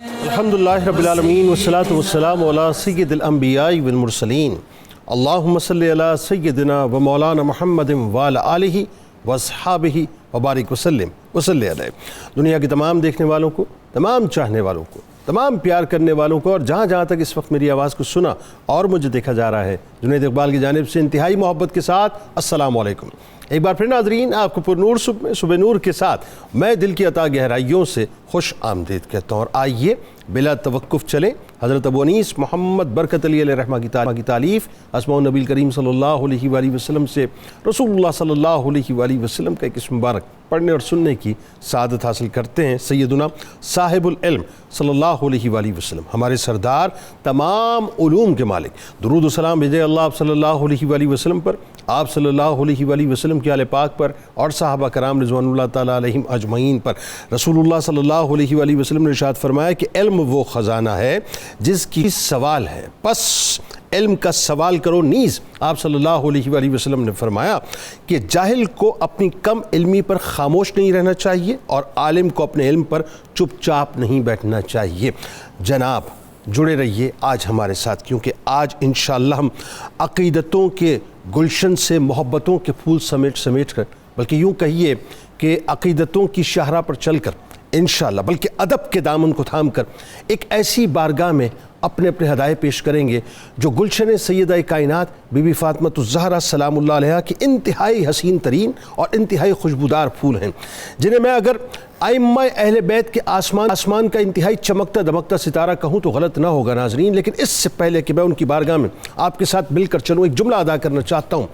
الحمدللہ رب العالمین والصلاة والسلام علی سید الانبیاء والمرسلین اللہم صلی علی سیدنا و مولانا محمد وعلی آلہ واصحابہ وبارک وسلم وصلی علیہ۔ دنیا کے تمام دیکھنے والوں کو، تمام چاہنے والوں کو، تمام پیار کرنے والوں کو، اور جہاں جہاں تک اس وقت میری آواز کو سنا اور مجھے دیکھا جا رہا ہے، جنید اقبال کی جانب سے انتہائی محبت کے ساتھ السلام علیکم۔ ایک بار پھر ناظرین، آپ کو پر نور صبح نور کے ساتھ میں دل کی عطا گہرائیوں سے خوش آمدید کہتا ہوں، اور آئیے بلا توقف چلیں حضرت ابو انیس محمد برکت علی علیہ رحمہ کی تعلیف اسماء النبی کریم صلی اللہ علیہ وآلہ وسلم سے رسول اللہ صلی اللہ علیہ وآلہ وسلم کا ایک اسم مبارک پڑھنے اور سننے کی سعادت حاصل کرتے ہیں۔ سیدنا صاحب العلم صلی اللہ علیہ وآلہ وسلم، ہمارے سردار، تمام علوم کے مالک، درود و سلام بھیجے اللہ آپ صلی اللہ علیہ وآلہ وسلم پر، آپ صلی اللہ علیہ وآلہ وسلم کے آل پاک پر اور صحابہ کرام رضوان اللہ تعالیٰ علیہم اجمعین پر۔ رسول اللہ صلی اللہ علیہ وآلہ وسلم نے ارشاد فرمایا کہ علم وہ خزانہ ہے جس کی سوال ہے، پس علم کا سوال کرو نیز۔ آپ صلی اللہ علیہ وآلہ وسلم نے فرمایا کہ جاہل کو اپنی کم علمی پر خاموش نہیں رہنا چاہیے، اور عالم کو اپنے علم پر چپ چاپ نہیں بیٹھنا چاہیے۔ جناب جڑے رہیے آج ہمارے ساتھ، کیونکہ آج انشاءاللہ ہم عقیدتوں کے گلشن سے محبتوں کے پھول سمیٹ کر، بلکہ یوں کہیے کہ عقیدتوں کی شاہراہ پر چل کر انشاءاللہ، بلکہ ادب کے دامن کو تھام کر ایک ایسی بارگاہ میں اپنے ہدایے پیش کریں گے جو گلشن سیدہ کائنات بی بی فاطمۃ الزہرا سلام اللہ علیہا کی انتہائی حسین ترین اور انتہائی خوشبودار پھول ہیں، جنہیں میں اگر ائمہ اہل بیت کے آسمان کا انتہائی چمکتا دمکتا ستارہ کہوں تو غلط نہ ہوگا ناظرین، لیکن اس سے پہلے کہ میں ان کی بارگاہ میں آپ کے ساتھ مل کر چلوں، ایک جملہ ادا کرنا چاہتا ہوں۔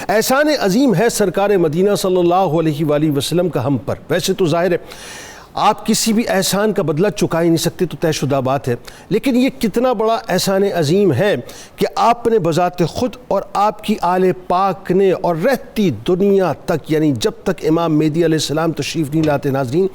احسان عظیم ہے سرکار مدینہ صلی اللہ علیہ وآلہ وسلم کا ہم پر۔ ویسے تو ظاہر ہے آپ کسی بھی احسان کا بدلہ چکا ہی نہیں سکتے، تو طے شدہ بات ہے، لیکن یہ کتنا بڑا احسان عظیم ہے کہ آپ نے بذات خود اور آپ کی آل پاک نے، اور رہتی دنیا تک، یعنی جب تک امام مہدی علیہ السلام تشریف نہیں لاتے ناظرین،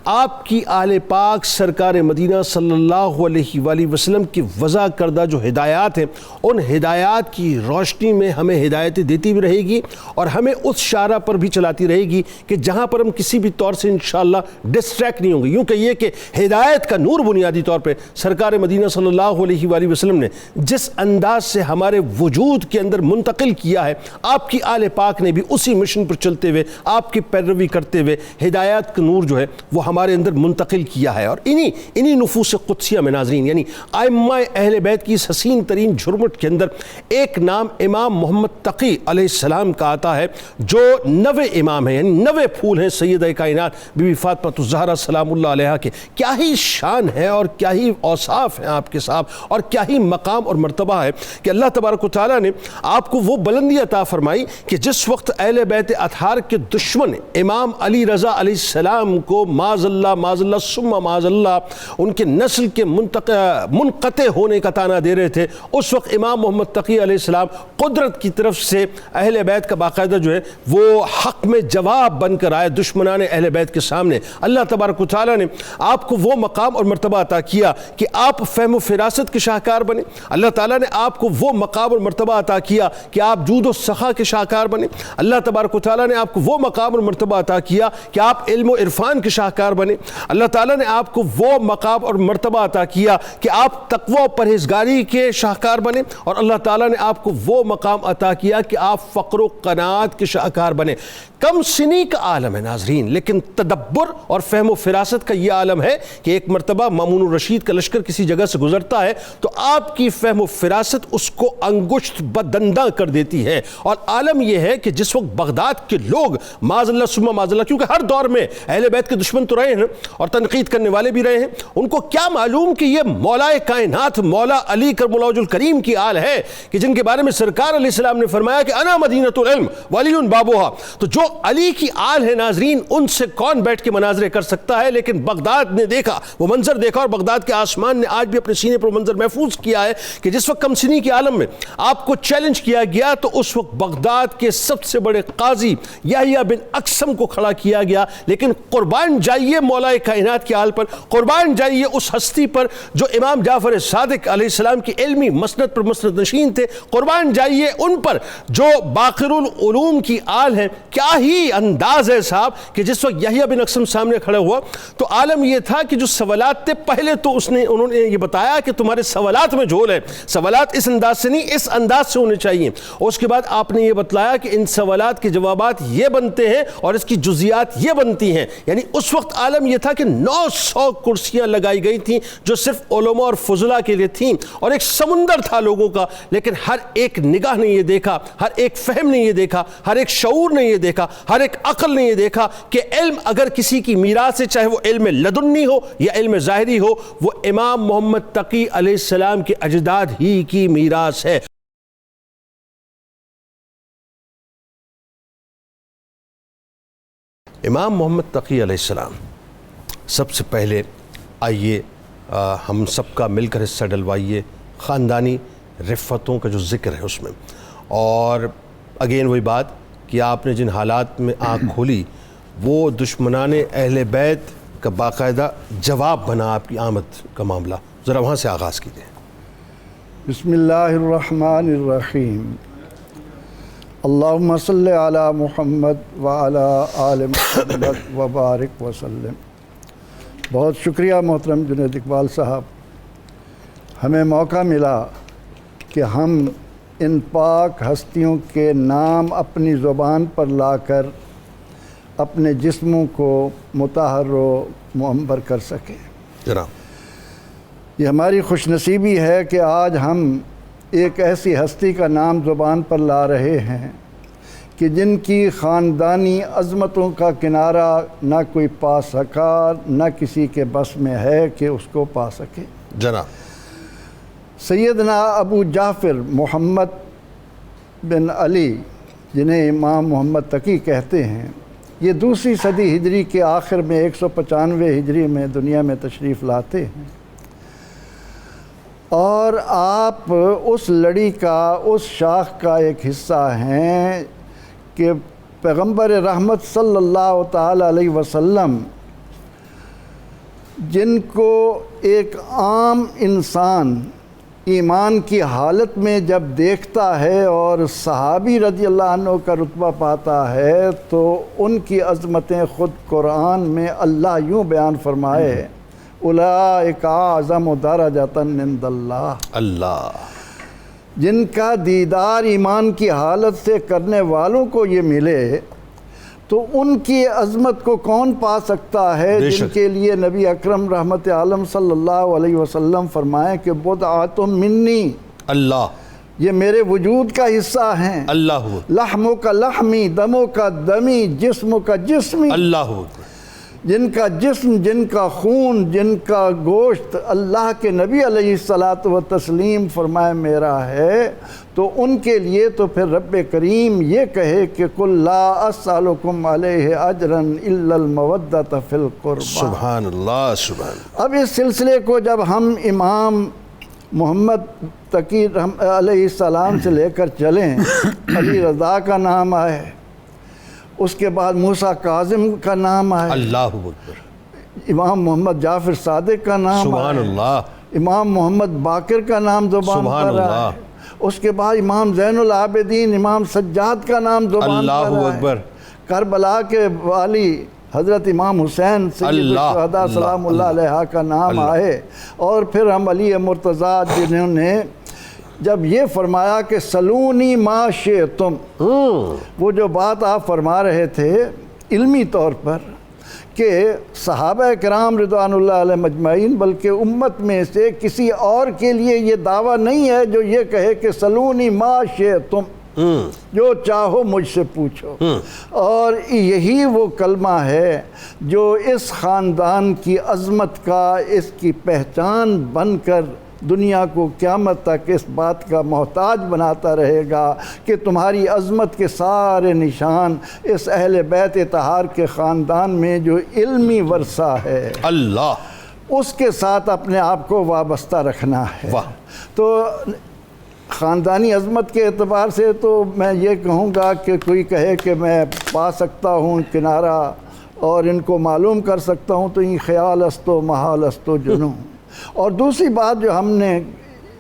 آپ کی آل پاک سرکار مدینہ صلی اللہ علیہ وآلہ وسلم کی وضع کردہ جو ہدایات ہیں، ان ہدایات کی روشنی میں ہمیں ہدایتیں دیتی بھی رہے گی، اور ہمیں اس شارع پر بھی چلاتی رہے گی کہ جہاں پر ہم کسی بھی طور سے انشاءاللہ ڈسٹریکٹ نہیں ہوں گے۔ یوں کہیے کہ ہدایت کا نور بنیادی طور پہ سرکار مدینہ صلی اللہ علیہ وآلہ وسلم نے جس انداز سے ہمارے وجود کے اندر منتقل کیا ہے، آپ کی آل پاک نے بھی اسی مشن پر چلتے ہوئے، آپ کی پیروی کرتے ہوئے ہدایت کا نور جو ہے وہ ہمارے اندر منتقل کیا ہے۔ اور انہی نفوس قدسیہ میں ناظرین، یعنی ائمہ اہل بیت کی اس حسین ترین جھرمٹ کے اندر ایک نام امام محمد تقی علیہ السلام کا آتا ہے، جو 9 امام ہیں، یعنی 9 پھول ہیں سیدہ کائنات بی بی فاطمۃ الزہرا سلام اللہ علیہا کے۔ کیا ہی شان ہے اور کیا ہی اوصاف ہیں آپ کے ساتھ، اور کیا ہی مقام اور مرتبہ ہے کہ اللہ تبارک و تعالیٰ نے آپ کو وہ بلندی عطا فرمائی کہ جس وقت اہل بیت اطہار کے دشمن امام علی رضا علیہ السلام کو معاذ اللہ ثم معاذ اللہ ان کے نسل کے منقطع ہونے کا تانا دے رہے تھے، اس وقت امام محمد تقی علیہ السلام قدرت کی طرف سے اہل بیت کا باقاعدہ جو ہے وہ حق میں جواب بن کر آئے دشمنان اہل بیت کے سامنے۔ اللہ تبارک و تعالیٰ نے آپ کو وہ مقام اور مرتبہ عطا کیا کہ آپ فہم و فراست کے شاہکار بنے۔ اللہ تعالیٰ نے آپ کو وہ مقام اور مرتبہ عطا کیا کہ آپ جود و سخا کے شاہکار بنے۔ اللہ تبارک و تعالیٰ نے آپ کو وہ مقام اور مرتبہ عطا کیا کہ آپ علم و عرفان کے شاہکار بنے۔ اللہ تعالیٰ نے آپ کو وہ مقام اور مرتبہ عطا کیا کہ آپ تقوی و پرہیزگاری کے شاہکار بنے، اور اللہ تعالیٰ نے آپ کو وہ مقام عطا کیا کہ آپ فقر و قناعت کے شاہکار بنے۔ کم سنی کا عالم ہے ناظرین، لیکن تدبر اور فہم و فراست کا یہ عالم ہے کہ ایک مرتبہ مامون الرشید کا لشکر کسی جگہ سے گزرتا ہے تو آپ کی فہم و فراست اس کو انگشت بدندہ کر دیتی ہے، اور عالم یہ ہے کہ جس وقت بغداد کے لوگ معاذ اللہ ثم معاذ اللہ، کیونکہ ہر دور میں اہل بیت کے دشمن تو رہے ہیں اور تنقید کرنے والے بھی رہے ہیں، ان کو کیا معلوم کہ یہ مولا کائنات مولا علی کرم اللہ وجہ الکریم کی آل ہے، کہ جن کے بارے میں سرکار علیہ السلام نے فرمایا کہ انا مدینۃ العلم ولی بابوہا۔ تو جو علی کی آل ہے ناظرین، ان سے کون بیٹھ کے مناظرے کر سکتا ہے؟ لیکن بغداد نے دیکھا، وہ منظر دیکھا، اور بغداد کے آسمان نے آج بھی اپنے سینے پر منظر محفوظ کیا ہے کہ جس وقت کم سنی کے عالم میں آپ کو چیلنج کیا گیا تو اس وقت بغداد کے سب سے بڑے قاضی یحییٰ بن اقسم کو کھڑا کیا گیا۔ لیکن قربان جائیے مولا کائنات کی آل پر، قربان جائیے اس ہستی پر جو امام جعفر صادق علیہ السلام کی علمی مسند پر مسند نشین تھے، قربان جائیے ان پر جو باقر العلوم کی آل ہے۔ کیا ہی انداز ہے صاحب کہ جس وقت یحییٰ بن اقسم سامنے کھڑے ہوا. تو عالم یہ تھا کہ جو سوالات تھے پہلے تو انہوں نے یہ بتایا کہ تمہارے سوالات میں جھول ہے، سوالات اس انداز سے نہیں اس انداز سے ہونے چاہیے. اور اس کے بعد آپ نے یہ بتلایا کہ ان سوالات کے جوابات یہ بنتے ہیں اور اس کی جزیات یہ بنتی ہیں. یعنی اس وقت عالم یہ تھا کہ 900 کرسیاں لگائی گئی تھیں جو صرف علماء اور فضلاء کے لیے تھیں، اور ایک سمندر تھا لوگوں کا. لیکن ہر ایک نگاہ نے یہ دیکھا، ہر ایک فہم نے یہ دیکھا، ہر ایک شعور نے یہ دیکھا، ہر ایک عقل نے یہ دیکھا کہ علم اگر کسی کی میراث ہے، چاہے وہ علم لدنی ہو یا علم ظاہری ہو، وہ امام محمد تقی علیہ السلام کے اجداد ہی کی میراث ہے. امام محمد تقی علیہ السلام، سب سے پہلے آئیے ہم سب کا مل کر حصہ ڈلوائیے خاندانی رفتوں کا جو ذکر ہے اس میں. اور اگین وہی بات کہ آپ نے جن حالات میں آنکھ کھولی وہ دشمنان اہل بیت کا باقاعدہ جواب بنا آپ کی آمد کا معاملہ. ذرا وہاں سے آغاز کیجیے. بسم اللہ الرحمن الرحیم. اللہم صلی علی محمد وعلی آل محمد وبارک وسلم. بہت شکریہ محترم جنید اقبال صاحب، ہمیں موقع ملا کہ ہم ان پاک ہستیوں کے نام اپنی زبان پر لا کر اپنے جسموں کو مطہر و معمر کر سکیں. یہ ہماری خوش نصیبی ہے کہ آج ہم ایک ایسی ہستی کا نام زبان پر لا رہے ہیں کہ جن کی خاندانی عظمتوں کا کنارہ نہ کوئی پا سکا، نہ کسی کے بس میں ہے کہ اس کو پا سکے. جناب سیدنا ابو جعفر محمد بن علی، جنہیں امام محمد تقی کہتے ہیں، یہ 2ری صدی ہجری کے آخر میں 195 ہجری میں دنیا میں تشریف لاتے ہیں. اور آپ اس لڑی کا، اس شاخ کا ایک حصہ ہیں کہ پیغمبر رحمت صلی اللہ تعالی علیہ وسلم، جن کو ایک عام انسان ایمان کی حالت میں جب دیکھتا ہے اور صحابی رضی اللہ عنہ کا رتبہ پاتا ہے تو ان کی عظمتیں خود قرآن میں اللہ یوں بیان فرمائے، اولئک اعظم درجۃ عند اللہ. اللہ جن کا دیدار ایمان کی حالت سے کرنے والوں کو یہ ملے تو ان کی عظمت کو کون پا سکتا ہے، جن کے لیے نبی اکرم رحمت عالم صلی اللہ علیہ وسلم فرمائیں کہ بضعۃ منی، اللہ یہ میرے وجود کا حصہ ہیں، اللہ لحموں کا لحمی، دموں کا دمی، جسموں کا جسمی، اللہ جن کا جسم، جن کا خون، جن کا گوشت اللہ کے نبی علیہ الصلاۃ والتسلیم فرمائے میرا ہے، تو ان کے لیے تو پھر رب کریم یہ کہے کہ قل لا اسألکم علیہ اجرا الا المودۃ فی القربى. سبحان اللہ سبحان اللہ. اب اس سلسلے کو جب ہم امام محمد تقی علیہ السلام سے لے کر چلیں، علی رضا کا نام آئے، اس کے بعد موسیٰ کاظم کا نام آئے، اللہ اکبر، امام محمد جعفر صادق کا نام آئے، سبحان اللہ، امام محمد باقر کا نام زبان پر آئے، اس کے بعد امام زین العابدین، امام سجاد کا نام زبان پر آئے، کربلا کے والی حضرت امام حسین سید الشہداء سلام اللہ علیہ کا نام آئے، اور پھر ہم علی مرتضیٰ جنہوں نے جب یہ فرمایا کہ سلونی ما شئتم، وہ جو بات آپ فرما رہے تھے علمی طور پر کہ صحابہ کرام رضوان اللہ علیہ مجمعین، بلکہ امت میں سے کسی اور کے لیے یہ دعویٰ نہیں ہے جو یہ کہے کہ سلونی ما شئتم، جو چاہو مجھ سے پوچھو. اور یہی وہ کلمہ ہے جو اس خاندان کی عظمت کا، اس کی پہچان بن کر دنیا کو قیامت تک اس بات کا محتاج بناتا رہے گا کہ تمہاری عظمت کے سارے نشان اس اہل بیت طہار کے خاندان میں جو علمی ورثہ ہے، اللہ اس کے ساتھ اپنے آپ کو وابستہ رکھنا ہے. تو خاندانی عظمت کے اعتبار سے تو میں یہ کہوں گا کہ کوئی کہے کہ میں پا سکتا ہوں کنارہ اور ان کو معلوم کر سکتا ہوں، تو یہ خیال است و محال است و جنوں. اور دوسری بات جو ہم نے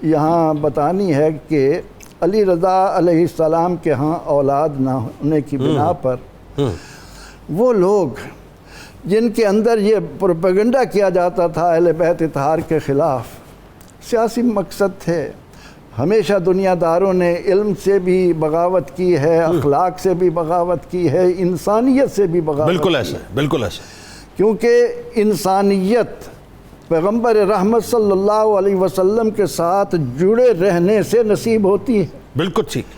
یہاں بتانی ہے کہ علی رضا علیہ السلام کے ہاں اولاد نہ ہونے کی بنا پر وہ لوگ جن کے اندر یہ پروپیگنڈا کیا جاتا تھا اہل بیت اطہار کے خلاف، سیاسی مقصد تھے۔ ہمیشہ دنیا داروں نے علم سے بھی بغاوت کی ہے، اخلاق سے بھی بغاوت کی ہے، انسانیت سے بھی بغاوت بالکل کی ایسا ہے۔ ہے، بالکل ایسا ہے۔ کیونکہ انسانیت پیغمبر رحمت صلی اللہ علیہ وسلم کے ساتھ جڑے رہنے سے نصیب ہوتی ہے۔ بالکل ٹھیک۔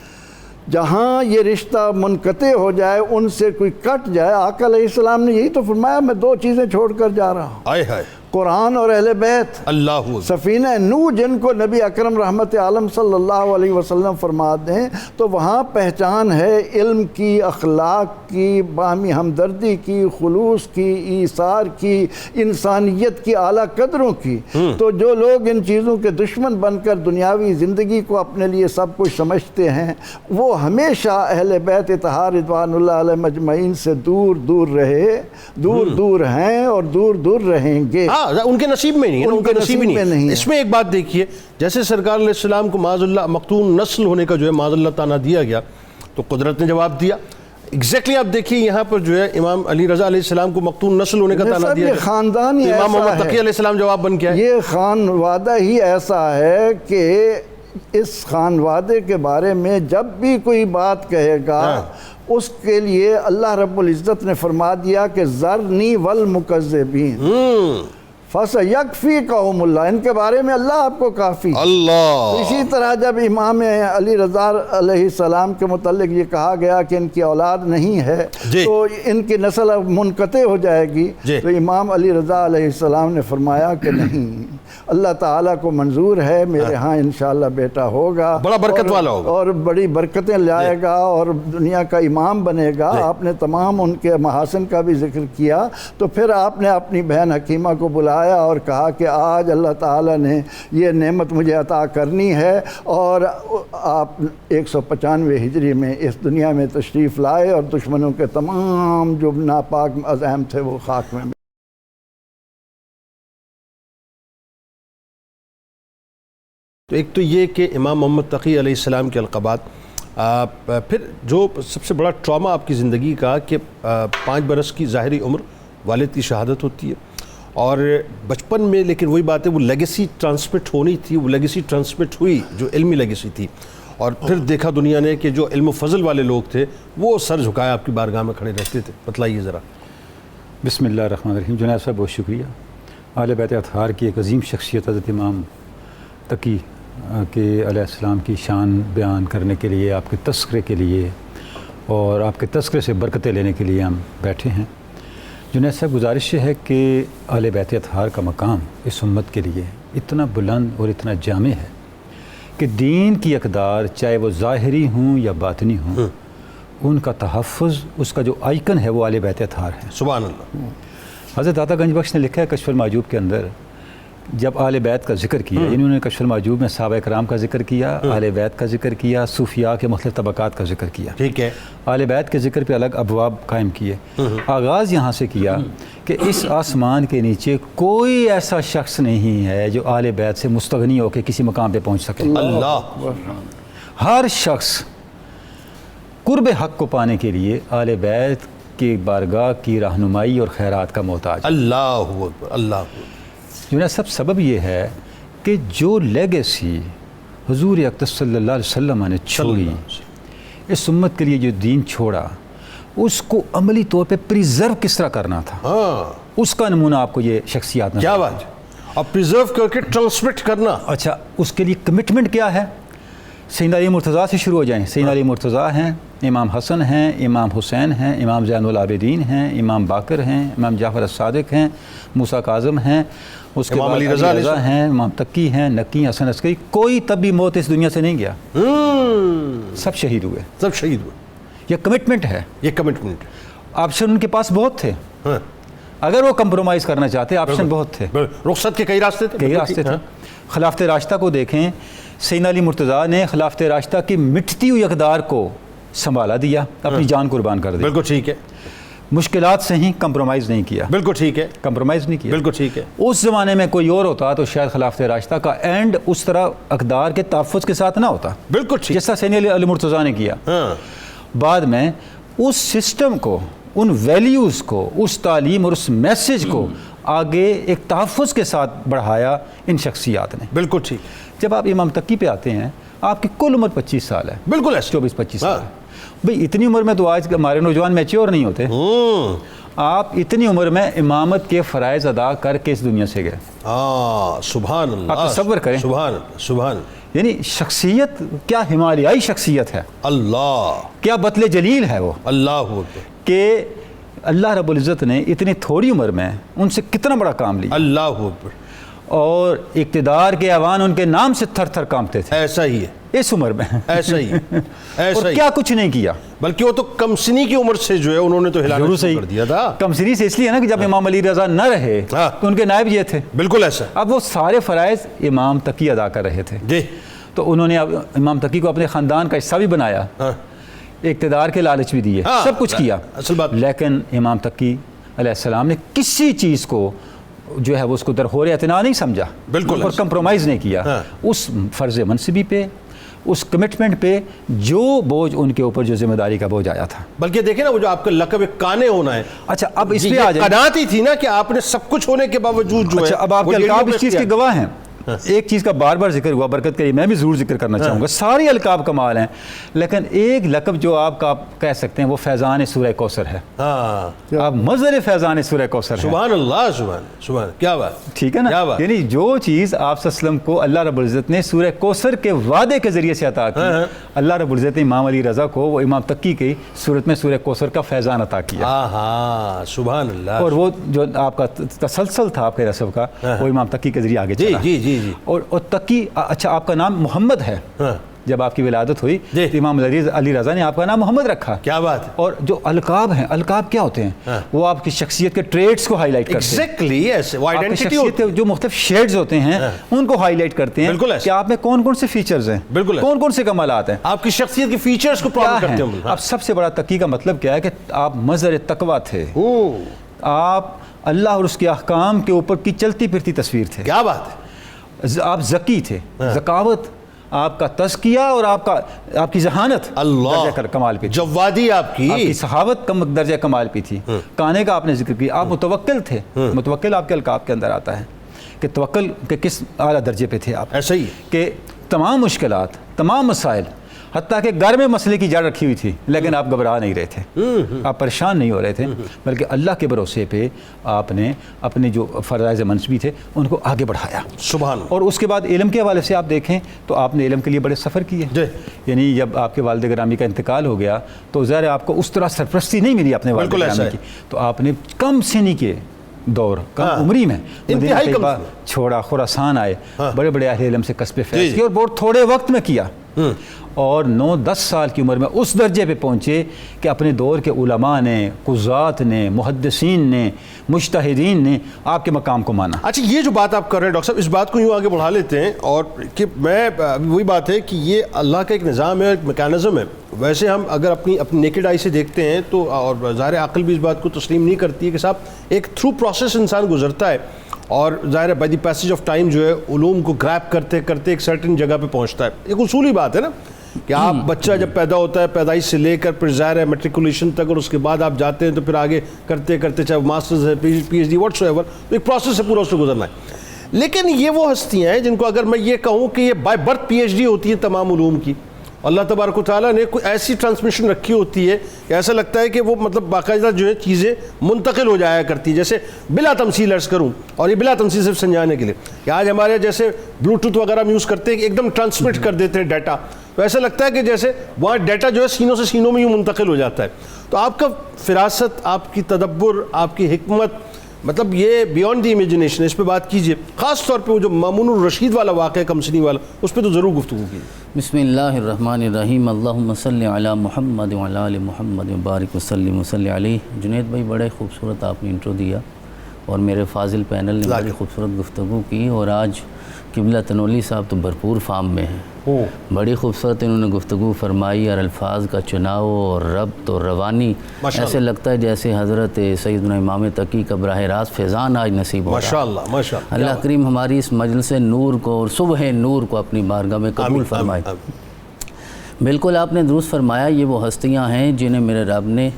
جہاں یہ رشتہ منقطع ہو جائے، ان سے کوئی کٹ جائے، آقا علیہ السلام نے یہی تو فرمایا میں 2 چیزیں چھوڑ کر جا رہا ہوں، آئے ہائے قرآن اور اہل بیت۔ اللہ اکبر۔ سفینہ نوح جن کو نبی اکرم رحمت عالم صلی اللہ علیہ وسلم فرما دیں تو وہاں پہچان ہے علم کی، اخلاق کی، باہمی ہمدردی کی، خلوص کی، ایثار کی، انسانیت کی، اعلیٰ قدروں کی۔ تو جو لوگ ان چیزوں کے دشمن بن کر دنیاوی زندگی کو اپنے لیے سب کچھ سمجھتے ہیں، وہ ہمیشہ اہل بیت اطہار رضوان اللہ علیہ مجمعین سے دور دور رہے، دور دور ہیں اور دور دور رہیں گے۔ ان کے نصیب میں نہیں ہے، ان کے نصیب ہی نہیں ہے۔ اس میں ایک بات دیکھیے، جیسے سرکار علیہ السلام کو معاذ اللہ مقتون نسل ہونے کا جو ہے معاذ اللہ تعالیٰ دیا گیا، تو قدرت نے جواب دیا۔ ایگزیکٹلی آپ دیکھیے یہاں پر جو ہے امام علی رضا علیہ السلام کو مقتون نسل ہونے کا تعالیٰ دیا یہ گیا، خاندان ہی تو امام ایسا محمد تقی ہے، علیہ السلام جواب بن گیا ہے۔ یہ خانوادہ ہی ایسا ہے کہ اس خانوادے کے بارے میں جب بھی کوئی بات کہے گا اس کے لیے اللہ رب العزت نے فرما دیا کہ ذرنی والمکذبین فَسَيَكْفِيكَهُمُ اللَّهُ، ان کے بارے میں اللہ آپ کو کافی۔ اللہ اسی طرح جب امام علی رضا علیہ السلام کے متعلق یہ کہا گیا کہ ان کی اولاد نہیں ہے تو ان کی نسل منقطع ہو جائے گی، تو امام علی رضا علیہ السلام نے فرمایا کہ نہیں، اللہ تعالیٰ کو منظور ہے، میرے ہاں انشاءاللہ بیٹا ہوگا، بڑا برکت والا ہوگا اور بڑی برکتیں لائے گا اور دنیا کا امام بنے گا۔ آپ نے تمام ان کے محاسن کا بھی ذکر کیا، تو پھر آپ نے اپنی بہن حکیمہ کو بلایا اور کہا کہ آج اللہ تعالیٰ نے یہ نعمت مجھے عطا کرنی ہے، اور آپ 195 ہجری میں اس دنیا میں تشریف لائے اور دشمنوں کے تمام جو ناپاک عزائم تھے وہ خاک میں۔ تو ایک تو یہ کہ امام محمد تقی علیہ السلام کے القابات، پھر جو سب سے بڑا ٹراما آپ کی زندگی کا کہ 5 برس کی ظاہری عمر والد کی شہادت ہوتی ہے، اور بچپن میں لیکن وہی بات ہے وہ لیگیسی ٹرانسمٹ ہونی تھی، وہ لیگیسی ٹرانسمٹ ہوئی جو علمی لیگیسی تھی، اور پھر دیکھا دنیا نے کہ جو علم و فضل والے لوگ تھے وہ سر جھکائے آپ کی بارگاہ میں کھڑے رہتے تھے۔ بتلائیے ذرا۔ بسم اللہ الرحمن الرحیم۔ جنید صاحب بہت شکریہ۔ اہل بیت اطہار کی ایک عظیم شخصیت حضرت امام تقی کے علیہ السلام کی شان بیان کرنے کے لیے، آپ کے تذکرے کے لیے اور آپ کے تذکرے سے برکتیں لینے کے لیے ہم بیٹھے ہیں۔ جنید صاحب گزارش ہے کہ اہل بیت اطہار کا مقام اس امت کے لیے اتنا بلند اور اتنا جامع ہے کہ دین کی اقدار چاہے وہ ظاہری ہوں یا باطنی ہوں، ان کا تحفظ، اس کا جو آئیکن ہے وہ اہل بیت اطہار ہے۔ سبحان اللہ۔ حضرت داتا گنج بخش نے لکھا ہے کشف المحجوب کے اندر، جب اہل بیت کا ذکر کیا، انہوں نے کشف المحجوب میں صحابہ کرام کا ذکر کیا، اہل بیت کا ذکر کیا، صوفیاء کے مختلف طبقات کا ذکر کیا، ٹھیک ہے، اہل بیت کے ذکر پہ الگ ابواب قائم کیے۔ آغاز یہاں سے کیا کہ اس آسمان کے نیچے کوئی ایسا شخص نہیں ہے جو اہل بیت سے مستغنی ہو کے کسی مقام پہ پہنچ سکے۔ اللہ، ہر شخص قرب حق کو پانے کے لیے اہل بیت کی بارگاہ کی رہنمائی اور خیرات کا محتاج۔ اللہ اکبر، اللہ اکبر۔ سبب یہ ہے کہ جو لیگیسی حضور اقدس صلی اللہ علیہ وسلم نے چھوڑی، اس امت کے لیے جو دین چھوڑا، اس کو عملی طور پہ پریزرو کس طرح کرنا تھا، اس کا نمونہ آپ کو یہ شخصیات نظر کیا بات، اب پریزرو کر کے ٹرانسمٹ کرنا۔ اچھا، اس کے لیے کمٹمنٹ کیا ہے؟ سیدنا علی مرتضیٰ سے شروع ہو جائیں۔ سیدنا علی مرتضیٰ ہیں، امام حسن ہیں، امام حسین ہیں، امام زین العابدین ہیں، امام باقر ہیں، امام جعفر الصادق ہیں، موسیٰ کاظم ہیں، اس کے بعد علی رضا ہیں، امام تقی ہیں، نقی، حسن عسکری۔ کوئی طبی موت اس دنیا سے نہیں گیا، سب شہید ہوئے، سب شہید ہوئے۔ یہ کمٹمنٹ ہے، یہ کمٹمنٹ۔ آپشن ان کے پاس بہت تھے، اگر وہ کمپرومائز کرنا چاہتے آپشن بہت تھے، رخصت کے کئی راستے تھے، کئی راستے تھے۔ خلافت راشدہ کو دیکھیں، سیدنا علی مرتضیٰ نے خلافت راشدہ کی مٹتی ہوئی اقدار کو سنبھالا دیا، اپنی جان قربان کر دی۔ بالکل ٹھیک ہے، مشکلات سے ہی کمپرومائز نہیں کیا، بالکل ٹھیک ہے، کمپرومائز نہیں کیا، بالکل ٹھیک ہے۔ اس زمانے میں کوئی اور ہوتا تو شاید خلافت راشدہ کا اینڈ اس طرح اقدار کے تحفظ کے ساتھ نہ ہوتا، بالکل ٹھیک، جیسا سیدنا علی مرتضیٰ نے کیا۔ بعد میں اس سسٹم کو، ان ویلیوز کو، اس تعلیم اور اس میسیج کو آگے ایک تحفظ کے ساتھ بڑھایا ان شخصیات نے. بالکل ٹھیک. جب آپ امام تقی پہ آتے ہیں، آپ کی کل عمر 25 سال ہے. بالکل ایسا. 24-25 سال. بھئی اتنی عمر میں تو آج ہمارے نوجوان میچیور نہیں ہوتے. آپ اتنی عمر میں امامت کے فرائض ادا کر کے اس دنیا سے گئے. سبحان اللہ. آپ تصور کریں. سبحان سبحان. یعنی شخصیت کیا ہمالیائی شخصیت ہے. اللہ. کیا بطل جلیل ہے وہ. اللہ اکبر. کہ اللہ رب العزت نے اتنی تھوڑی عمر میں ان سے کتنا بڑا کام لیا. اللہ اکبر. اور اقتدار کے ایوان ان کے نام سے تھر تھر کانپتے تھے. ایسا ہی ہے. اس عمر میں. ایسا ہی ہے. ایسا اور ہی. کیا کچھ نہیں کیا. بلکہ وہ تو کمسنی کی عمر سے جو ہے انہوں نے تو ہلانا شروع کر دیا تھا. کمسنی سے اس لیے نا کہ جب امام علی رضا نہ رہے تو ان کے نائب یہ تھے. بالکل ایسا. اب وہ سارے فرائض امام تقی ادا کر رہے تھے. جی. تو انہوں نے اب امام تقی کو اپنے خاندان کا حصہ بھی بنایا، اقتدار کے لالچ بھی دیے، سب کچھ کیا. اصل بات. لیکن امام تقی علیہ السلام نے کسی چیز کو جو ہے وہ اس کو درخور اعتنا نہیں سمجھا. بالکل. اور کمپرومائز نہیں کیا اس فرض منصبی پہ، اس کمٹمنٹ پہ جو بوجھ ان کے اوپر، جو ذمہ داری کا بوجھ آیا تھا. بلکہ دیکھیں نا وہ جو آپ کا لقب کانے ہونا ہے. اچھا اب اس پہ آ جائیں. قناعت ہی تھی نا کہ آپ نے سب کچھ ہونے کے باوجود جو ہے. اچھا اب آپ کے القاب اس چیز کے گواہ ہیں. ایک چیز کا بار بار ذکر ہوا برکت کے لیے، میں بھی ضرور ذکر کرنا چاہوں گا. ساری القاب کمال ہیں، لیکن ایک لقب جو آپ کا کہہ سکتے ہیں وہ فیضان سورہ کوثر ہے. آپ مظہر فیضان سورہ کوثر ہے. سبحان اللہ. سبحان سبحان. کیا بات. ٹھیک ہے نا. یعنی جو چیز آپ صلی اللہ علیہ وسلم کو اللہ رب العزت نے سورہ کوثر کے وعدے کے ذریعے سے عطا کی، اللہ رب العزت نے امام علی رضا کو وہ امام تقی کی صورت میں سورہ کوثر کا فیضان عطا کیا. سبحان اللہ. اور وہ جو آپ کا تسلسل تھا آپ کے رسب کا، وہ امام تقی کے ذریعے آگے چلا. جی جی جی. اور تقی. اچھا آپ کا نام محمد ہے. جب آپ کی ولادت ہوئی تو امام علی رضا نے آپ کا نام محمد رکھا. کیا بات ہے. اور جو القاب ہیں، القاب کیا ہوتے ہیں؟ وہ آپ کی شخصیت کے ٹریٹس کو ہائی لائٹ کرتے ہیں. ایگزیکٹلی ایسے وہ آئیڈینٹی شخصیت کے جو مختلف شیڈز ہوتے ہیں ان کو ہائی لائٹ کرتے ہیں کہ آپ میں کون کون سے فیچرز ہیں، کون کون سے کمالات ہیں، آپ کی شخصیت کے فیچرز کو پراپر کرتے ہیں. اب سب سے بڑا تقی کا مطلب کیا ہے کہ آپ مظہر تقویٰ تھے. آپ اللہ اور اس کے احکام کے اوپر کی چلتی پھرتی تصویر تھے. کیا بات ہے. آپ ذکی تھے. ذکاوت، آپ کا تزکیہ اور آپ کی ذہانت درجہ کمال پہ تھی. جوادی آپ کی سخاوت کم درجہ کمال پہ تھی. کانے کا آپ نے ذکر کیا. آپ متوکل تھے. متوکل آپ کے القاب کے اندر آتا ہے کہ توکل کے کس اعلیٰ درجے پہ تھے آپ. ایسا ہی کہ تمام مشکلات، تمام مسائل، حتیٰ کہ گھر میں مسئلے کی جڑ رکھی ہوئی تھی لیکن آپ گھبرا نہیں رہے تھے، آپ پریشان نہیں ہو رہے تھے، بلکہ اللہ کے بھروسے پہ آپ نے اپنے جو فرائض منصبی تھے ان کو آگے بڑھایا. سبحان. اور اس کے بعد علم کے حوالے سے آپ دیکھیں تو آپ نے علم کے لیے بڑے سفر کیے. یعنی جب آپ کے والد گرامی کا انتقال ہو گیا تو ظاہر آپ کو اس طرح سرپرستی نہیں ملی اپنے والد گرامی کی، تو آپ نے کم سنی کے دور، کم عمری میں مدینہ چھوڑا، خراسان آئے، بڑے بڑے اہل علم سے کسب فیض کیا اور بہت تھوڑے وقت میں کیا. اور 9-10 سال کی عمر میں اس درجے پہ پہنچے کہ اپنے دور کے علماء نے، قضات نے، محدثین نے، مجتہدین نے آپ کے مقام کو مانا. اچھا یہ جو بات آپ کر رہے ہیں ڈاکٹر صاحب، اس بات کو یوں آگے بڑھا لیتے ہیں، اور کہ میں وہی بات ہے کہ یہ اللہ کا ایک نظام ہے، ایک میکانزم ہے. ویسے ہم اگر اپنی نیکڈ آئی سے دیکھتے ہیں تو، اور ظاہر عقل بھی اس بات کو تسلیم نہیں کرتی ہے کہ صاحب ایک تھرو پروسیس انسان گزرتا ہے، اور ظاہر ہے by the passage of time جو ہے علوم کو گریب کرتے کرتے ایک سرٹن جگہ پہ پہنچتا ہے. ایک اصولی بات ہے نا کہ آپ بچہ جب پیدا ہوتا ہے، پیدائش سے لے کر پھر ظاہر ہے میٹریکولیشن تک، اور اس کے بعد آپ جاتے ہیں تو پھر آگے کرتے کرتے چاہے ماسٹرز ہے، P H D, whatsoever, ایک پروسیس سے پورا اس سے گزرنا ہے. لیکن یہ وہ ہستیاں ہیں جن کو اگر میں یہ کہوں کہ یہ by birth P H D ہوتی ہے تمام علوم کی. اللہ تبارک و تعالیٰ نے کوئی ایسی ٹرانسمیشن رکھی ہوتی ہے کہ ایسا لگتا ہے کہ وہ مطلب باقاعدہ جو ہے چیزیں منتقل ہو جایا کرتی. جیسے بلا تمثیل عرض کروں، اور یہ بلا تمثیل صرف سمجھانے کے لیے کہ آج ہمارے جیسے بلوٹوتھ وغیرہ ہم یوز کرتے ہیں کہ ایک دم ٹرانسمٹ کر دیتے ہیں ڈیٹا، تو ایسا لگتا ہے کہ جیسے وہاں ڈیٹا جو ہے سینوں سے سینوں میں یوں منتقل ہو جاتا ہے. تو آپ کا فراست، آپ کی تدبر، آپ کی حکمت، مطلب یہ بیونڈ دی امیجنیشن، اس پہ بات کیجئے. خاص طور پہ وہ جو مامون الرشید والا واقعہ کمسنی والا، اس پہ تو ضرور گفتگو کیجیے. بسم اللہ الرحمن الرحیم. اللہم صلی علی محمد وعلی آل محمد وبارک وسلم وصلی علیہ. جنید بھائی بڑے خوبصورت آپ نے انٹرو دیا، اور میرے فاضل پینل نے بڑی خوبصورت گفتگو کی، اور آج قبلہ تنولی صاحب تو بھرپور فارم میں ہیں. بڑی خوبصورت انہوں نے گفتگو فرمائی، اور الفاظ کا چناؤ اور ربط اور روانی، ایسے لگتا ہے جیسے حضرت سیدنا امام تقی کا براہ راست فیضان آج نصیب ہو رہا ہے. ماشاءاللہ ماشاءاللہ. اللہ کریم ہماری اس مجلس نور کو اور صبح نور کو اپنی بارگاہ میں قبول فرمائے. بالکل آپ نے درست فرمایا، یہ وہ ہستیاں ہیں جنہیں میرے رب نے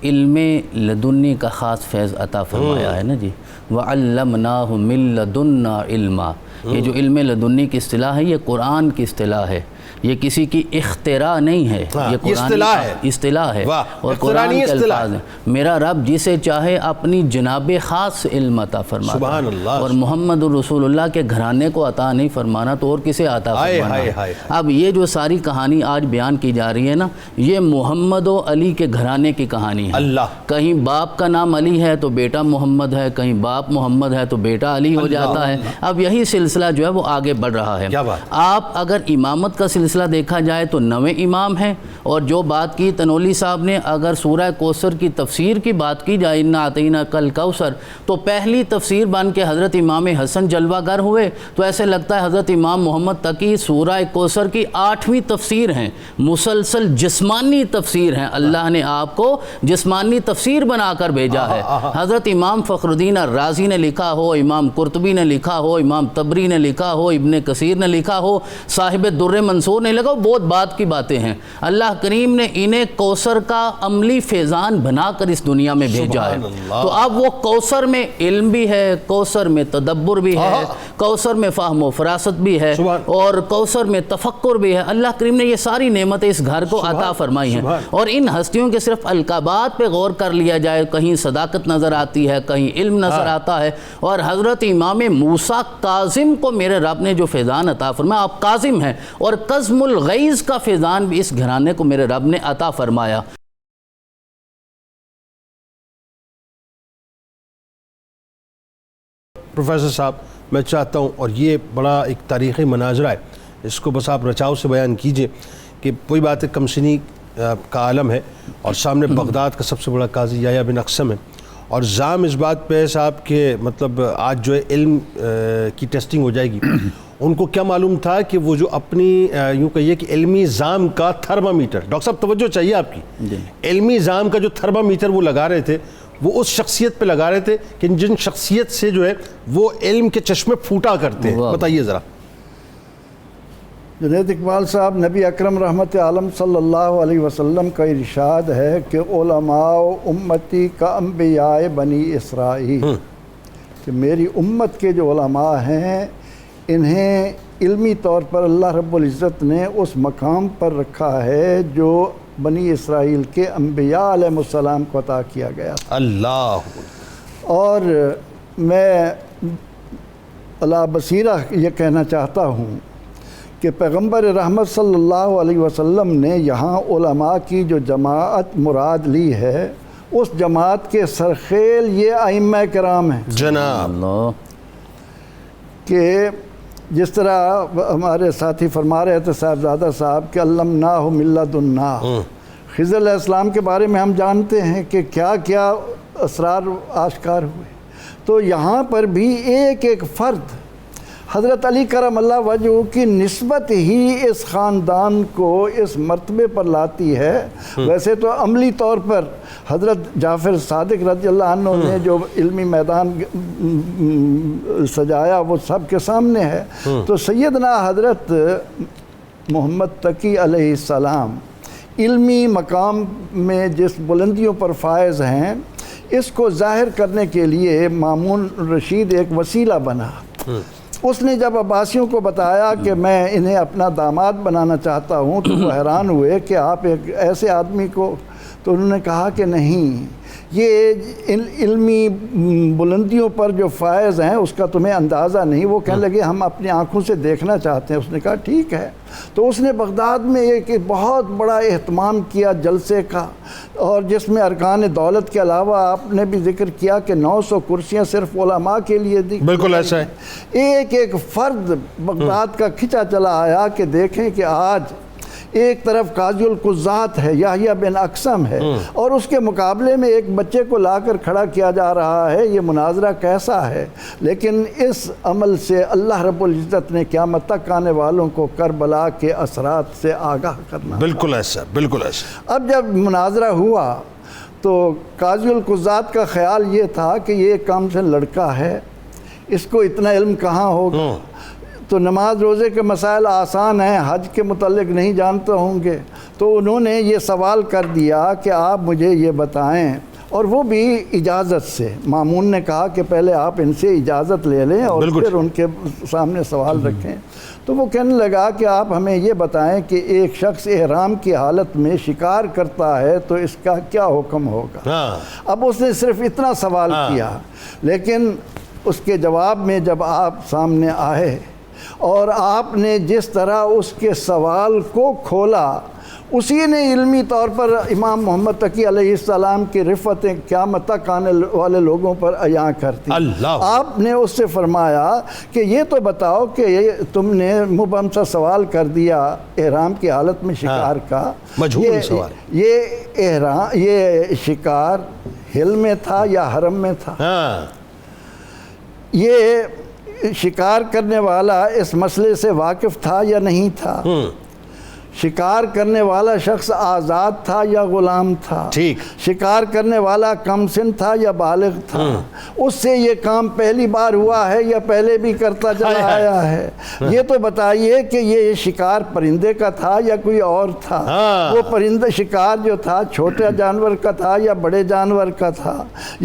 علم لدنی کا خاص فیض عطا فرمایا ہے نا جی، وَعَلَّمْنَاهُ مِن لَدُنَّا عِلْمًا. یہ جو علم لدنی کی اصطلاح ہے یہ قرآن کی اصطلاح ہے، یہ کسی کی اختراع نہیں ہے، یہ قرآن اصطلاح ہے اور قرآن کے الفاظ ہیں. میرا رب جسے چاہے اپنی جناب خاص علم عطا فرماتا ہے، اور محمد رسول اللہ کے گھرانے کو عطا نہیں فرمانا تو اور کسے عطا فرمانا. اب یہ جو ساری کہانی آج بیان کی جا رہی ہے نا، یہ محمد و علی کے گھرانے کی کہانی ہے. کہیں باپ کا نام علی ہے تو بیٹا محمد ہے، کہیں باپ محمد ہے تو بیٹا علی ہو جاتا ہے. اب یہی سلسلہ جو ہے وہ آگے بڑھ رہا ہے. آپ اگر امامت کا سلسلہ دیکھا جائے تو 9 امام ہیں، اور جو بات کی تنولی صاحب نے، اگر سورہ کوثر کی تفسیر کی بات کی جائے اِنَّا أَعْطَيْنَاكَ الْكَوْثَرَ، تو پہلی تفسیر بن کے حضرت امام حسن جلوہ گر ہوئے. تو ایسے لگتا ہے حضرت امام محمد تقی سورہ کوثر کی 8ویں تفسیر ہیں، مسلسل جسمانی تفسیر ہیں. اللہ نے آپ کو جسمانی تفسیر بنا کر بھیجا ہے. حضرت امام فخر الدین الرازی نے لکھا ہو، امام قرطبی نے لکھا ہو، امام طبری نے لکھا ہو، ابن کثیر نے لکھا ہو، صاحب در منصور نے لکھا ہو، بہت بات کی باتیں ہیں. اللہ کریم نے انہیں کوثر کا عملی فیضان بنا کر اس دنیا میں بھیجا ہے. تو اب وہ کوثر میں علم بھی ہے، کوثر میں تدبر بھی ہے، کوثر میں فہم و فراست بھی ہے، اور کوثر میں تفکر بھی ہے. اللہ کریم نے یہ ساری نعمتیں اس گھر کو عطا فرمائی ہیں. اور ان ہستیوں کے صرف القابات پہ غور کر لیا جائے، کہیں صداقت نظر آتی ہے، کہیں علم نظر آتا ہے. اور حضرت امام موسیٰ کاظم کو میرے رب نے جو فیضان عطا فرمایا، آپ کاظم ہیں، اور قزم الغیظ کا فیضان بھی اس گھرانے کو میرے رب نے عطا فرمایا. پروفیسر صاحب میں چاہتا ہوں، اور یہ بڑا ایک تاریخی مناظرہ ہے، اس کو بس آپ رچاؤ سے بیان کیجئے کہ کوئی بات ہے کمسنی کا عالم ہے اور سامنے بغداد کا سب سے بڑا قاضی یحییٰ بن اقسم ہے، اور زام اس بات پہ ہے صاحب کہ مطلب آج جو ہے علم کی ٹیسٹنگ ہو جائے گی. ان کو کیا معلوم تھا کہ وہ جو اپنی یوں کہیے کہ علمی زام کا تھرمامیٹر، ڈاکٹر صاحب توجہ چاہیے آپ کی، علمی زام کا جو تھرمامیٹر وہ لگا رہے تھے، وہ اس شخصیت پہ لگا رہے تھے کہ جن شخصیت سے جو ہے وہ علم کے چشمے پھوٹا کرتے ہیں. بتائیے ذرا. جنید اقبال صاحب، نبی اکرم رحمت عالم صلی اللہ علیہ وسلم کا ارشاد ہے کہ علماء امتی کا انبیاء بنی اسرائیل، کہ میری امت کے جو علماء ہیں انہیں علمی طور پر اللہ رب العزت نے اس مقام پر رکھا ہے جو بنی اسرائیل کے انبیاء علیہ السلام کو عطا کیا گیا تھا. اللہ. اور میں علی بصیرہ یہ کہنا چاہتا ہوں کہ پیغمبر رحمت صلی اللہ علیہ وسلم نے یہاں علماء کی جو جماعت مراد لی ہے، اس جماعت کے سرخیل یہ ائمہ کرام ہیں جناب، کہ جس طرح ہمارے ساتھی فرما رہے تھے صاحبزادہ صاحب کہ علمناہ من لدنا، خضر علیہ السلام کے بارے میں ہم جانتے ہیں کہ کیا کیا اسرار آشکار ہوئے. تو یہاں پر بھی ایک ایک فرد حضرت علی کرم اللہ وجہ کی نسبت ہی اس خاندان کو اس مرتبے پر لاتی ہے. ویسے تو عملی طور پر حضرت جعفر صادق رضی اللہ عنہ نے جو علمی میدان سجایا وہ سب کے سامنے ہے. تو سیدنا حضرت محمد تقی علیہ السلام علمی مقام میں جس بلندیوں پر فائز ہیں، اس کو ظاہر کرنے کے لیے مامون رشید ایک وسیلہ بنا. اس نے جب عباسیوں کو بتایا کہ میں انہیں اپنا داماد بنانا چاہتا ہوں تو وہ حیران ہوئے کہ آپ ایک ایسے آدمی کو، تو انہوں نے کہا کہ نہیں، یہ علمی بلندیوں پر جو فائز ہیں اس کا تمہیں اندازہ نہیں. وہ کہنے لگے ہم اپنی آنکھوں سے دیکھنا چاہتے ہیں. اس نے کہا ٹھیک ہے. تو اس نے بغداد میں ایک بہت بڑا اہتمام کیا جلسے کا، اور جس میں ارکان دولت کے علاوہ آپ نے بھی ذکر کیا کہ 900 کرسیاں صرف علماء کے لیے دی. بالکل ایسا ہے. ایک ایک فرد بغداد کا کھنچا چلا آیا کہ دیکھیں کہ آج ایک طرف قاضی القضات ہے، یحییٰ بن اقسم ہے، اور اس کے مقابلے میں ایک بچے کو لا کر کھڑا کیا جا رہا ہے. یہ مناظرہ کیسا ہے؟ لیکن اس عمل سے اللہ رب العزت نے قیامت تک آنے والوں کو کربلا کے اثرات سے آگاہ کرنا. بالکل ایسا، بالکل ایسا. اب جب مناظرہ ہوا تو قاضی القضات کا خیال یہ تھا کہ یہ کام سے لڑکا ہے، اس کو اتنا علم کہاں ہوگا. تو نماز روزے کے مسائل آسان ہیں، حج کے متعلق نہیں جانتے ہوں گے، تو انہوں نے یہ سوال کر دیا کہ آپ مجھے یہ بتائیں، اور وہ بھی اجازت سے۔ مامون نے کہا کہ پہلے آپ ان سے اجازت لے لیں اور پھر ان کے سامنے سوال رکھیں۔ تو وہ کہنے لگا کہ آپ ہمیں یہ بتائیں کہ ایک شخص احرام کی حالت میں شکار کرتا ہے تو اس کا کیا حکم ہوگا؟ اب اس نے صرف اتنا سوال کیا، لیکن اس کے جواب میں جب آپ سامنے آئے اور آپ نے جس طرح اس کے سوال کو کھولا، اسی نے علمی طور پر امام محمد تقی علیہ السلام کی رفتیں قیامت تک آنے والے لوگوں پر عیاں کر دی۔ آپ نے اس سے فرمایا کہ یہ تو بتاؤ کہ تم نے مبہم سا سوال کر دیا احرام کی حالت میں شکار کا، یہ شکار ہل میں تھا یا حرم میں تھا؟ یہ شکار کرنے والا اس مسئلے سے واقف تھا یا نہیں تھا؟ شکار کرنے والا شخص آزاد تھا یا غلام تھا؟ شکار کرنے والا کم سن تھا یا بالغ تھا؟ اس سے یہ کام پہلی بار ہوا ہے یا پہلے بھی کرتا چلا آیا ہے؟ یہ تو بتائیے کہ یہ شکار پرندے کا تھا یا کوئی اور تھا؟ وہ پرندہ شکار جو تھا چھوٹے جانور کا تھا یا بڑے جانور کا تھا؟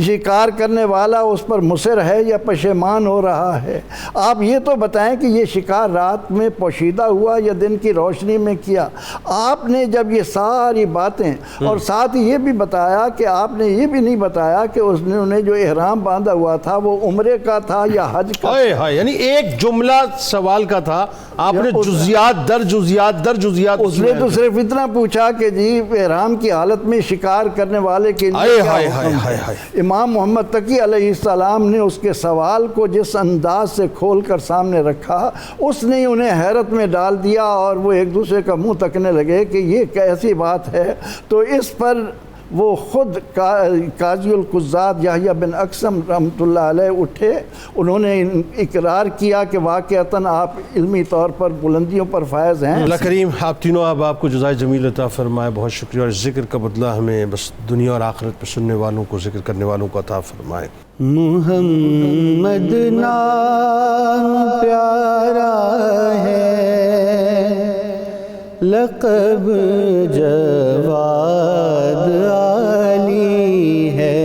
شکار کرنے والا اس پر مصر ہے یا پشیمان ہو رہا ہے؟ آپ یہ تو بتائیں کہ یہ شکار رات میں پوشیدہ ہوا یا دن کی روشنی میں کیا؟ آپ نے جب یہ ساری باتیں، اور ساتھ ہی یہ بھی بتایا کہ آپ نے یہ بھی نہیں بتایا کہ اس نے جو احرام باندھا ہوا تھا وہ عمرے کا تھا یا حج کا تھا۔ یعنی ایک جملہ سوال کا تھا، آپ نے جزیات در جزیات در جزیات۔ اس نے تو صرف اتنا پوچھا کہ جی احرام کی حالت میں شکار کرنے والے کے لیے کیا حکم؟ امام محمد تقی علیہ السلام نے اس کے سوال کو جس انداز سے کھول کر سامنے رکھا، اس نے انہیں حیرت میں ڈال دیا، اور وہ ایک دوسرے کا منہ تکنے لگے کہ یہ کیسی بات ہے۔ تو اس پر وہ خود قاضی القضات یحییٰ بن اقسم رحمۃ اللہ علیہ اٹھے، انہوں نے اقرار کیا کہ واقعتاً آپ علمی طور پر بلندیوں پر فائز ہیں۔ اللہ کریم آپ تینوں آپ کو جزائے جمیل عطا فرمائے، بہت شکریہ، اور ذکر کا بدلہ ہمیں بس دنیا اور آخرت پہ سننے والوں کو، ذکر کرنے والوں کو عطا فرمائے۔ محمد نام پیارا ہے، لقب جواد عالی ہے،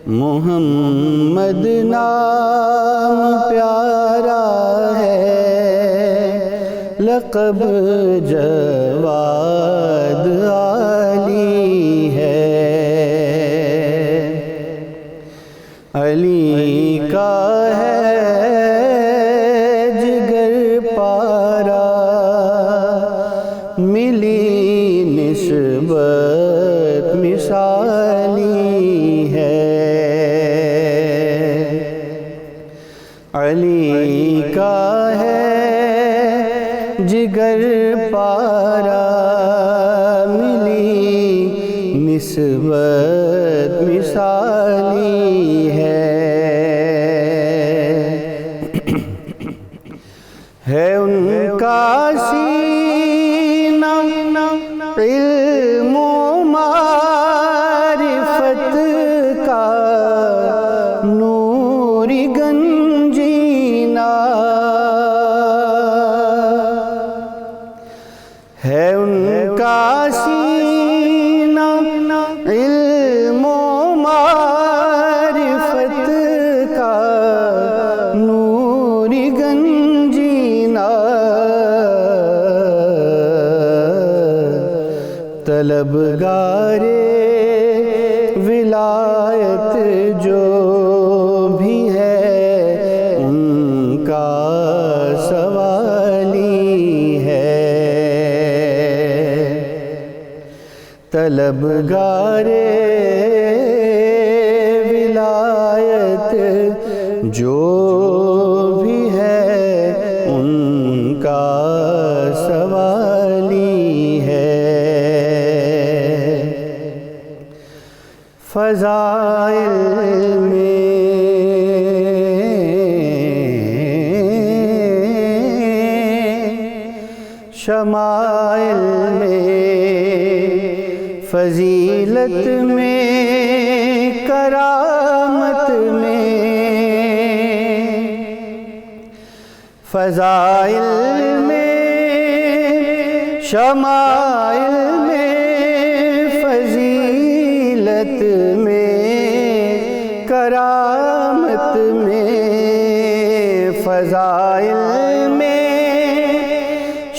محمد نام پیارا ہے، لقب جواد عالی ہے، علی کا ہے جگر پارا، ملی نسبت مثالی ہے، علی کا ہے جگر پارا، ملی نسبت مثالی ہے ان کا سینہ علم و معرفت کا نور گنجینا، ہے ان کا سینہ علم و معرفت کا نور گنجینا، طلبگار ولایت جو بھی ہے ان کا سوالی ہے، طلبگار ولایت جو بھی ہے ان کا سوالی ہے، فضائل میں شمائل میں فضیلت میں کرامت میں فضائل میں شمائل میں فضیلت میں کرامت میں فضائل میں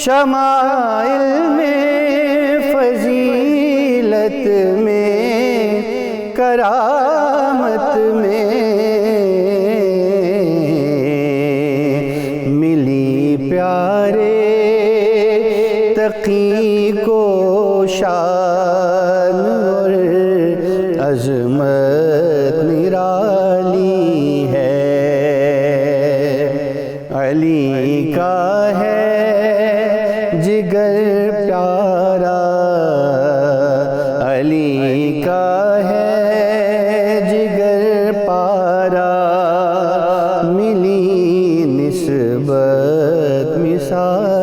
شمائل میں فضیلت میں کرامت میں ملی پیارے تقی کو شان اور عظمت نرالی ہے علی کا ہے جگر پیارا علی کا ہے جگر پارا ملی نسبت مثال